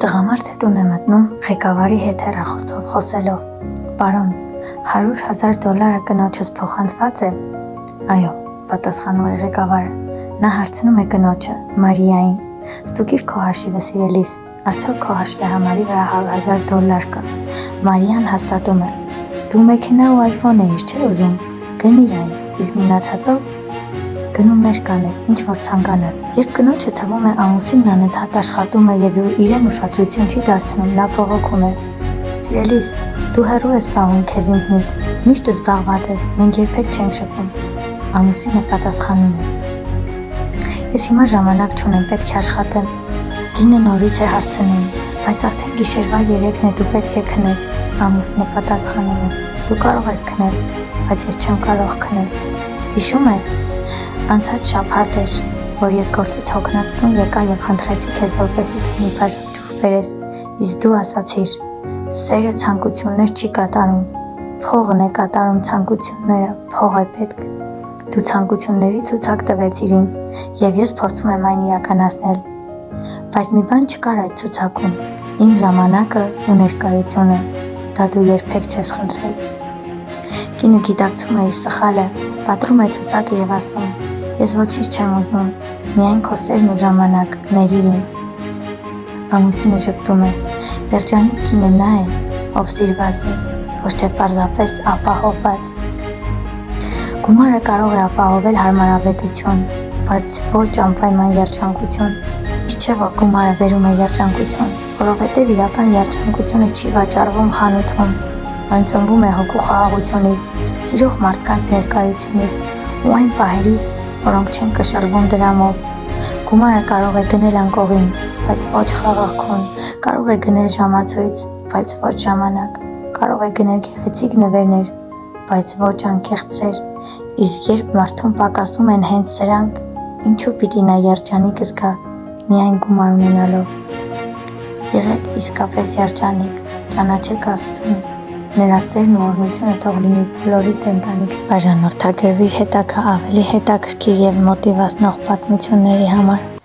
Տղամարդը տուն է մտնում ղեկավարի հետ հեռախոսով խոսելով. «Պարոն, $100,000 կնոջս փոխանցված է»։ «Այո», պատասխանում է ղեկավարը։ Նա հարցնում է կնոջը՝ Մարիային. «Ստուգիր քո հաշիվը, սիրելիս, արդյոք քո հաշվի համարի վրա $100,000 կա»։ Մարիան հաստատում է. «Դու մեքենա ու iPhone էիր, չէ՞ ուզում, գնիր այն, իսկ մնացածով գնումներ կանես, ինչ որ ցանկանաս»։ Երբ կնոջը թվում է ամուսինն անընդհատ աշխատում է եւ իրեն ուշադրություն չի դարձնում, նա բողոքում է. «Սիրելիս, դու հեռու ես պահում քեզ ինձնից, միշտ զբաղված ես, մենք երբեք չենք շփվում»։ Ամուսինը պատասխանում է. «Ես հիմա ժամանակ չունեմ, պետք է աշխատեմ»։ Կինը նորից է հարցնում. «Բայց արդեն գիշերվա 3-ն է, դու պետք է քնես»։ Ամուսինը պատասխանում է. «Դու կարող ես քնել, բայց ես չեմ կարող քնել»։ Հիշում ես, անցած շաբաթ էր, որ ես գործից հոգնած տուն եկա եւ խնդրեցի քեզ, որպեսզի դու մի բաժակ ջուր բերես, իսկ դու ասացիր. «Սերը ցանկություններ չի կատարում, փողն է կատարում ցանկությունները, փող է պետք»։ Դու ցանկությունների ցուցակ տվեցիր ինձ եւ ես փորձում եմ այն իրականացնել։ Բայց մի բան չկար այդ ցուցակում՝ իմ ժամանակը ու ներկայությունը, դա դու երբեք չես խնդրել։ Կինը գիտակցում է իր սխալը, պատռում է ցուցակը եւ ասում. «Ես ոչինչ չեմ ուզում, միայն քո սերն ու ժամանակ, ներիր ինձ»։ Ամուսինը ժպտում է. «Երջանիկ կինը նա է, ով սիրված է, ոչ թե պարզապես ապահովված»։ Գումարը կարող է ապահովել հարմարավետություն, բայց ոչ անպայման երջանկություն։ Ճիշտ չէ, որ գումարը բերում է երջանկություն, որովհետև իրական երջանկությունը չի վաճառվում խանութում, այն ծնվում է հոգու խաղաղությունից, սիրող մարդկանց ներկայությունից ու այն պահերից, որոնք չեն կշռվում դրամով։ Գումարը կարող է գնել անկողին, բայց ոչ խաղաղ քուն, կարող է գնել ժամացույց, բայց ոչ ժամանակ, կարող է գնել գեղեցիկ նվերներ, բայց ոչ անկեղծ սեր։ Իսկ երբ մարդուն պակասում են հենց սրանք, ինչու պիտի նա երջանիկ զգա միայն գումար ունենալով։ Եղեք իսկապես երջանիկ, ճանաչեք Աստծուն, նրա սերն ու օրհնությունը թող լինի բոլորիդ ընտանիքին։ Բաժանորդագրվիր հետագա ավելի հետաքրքիր եւ մոտիվացնող պատմությունների համար։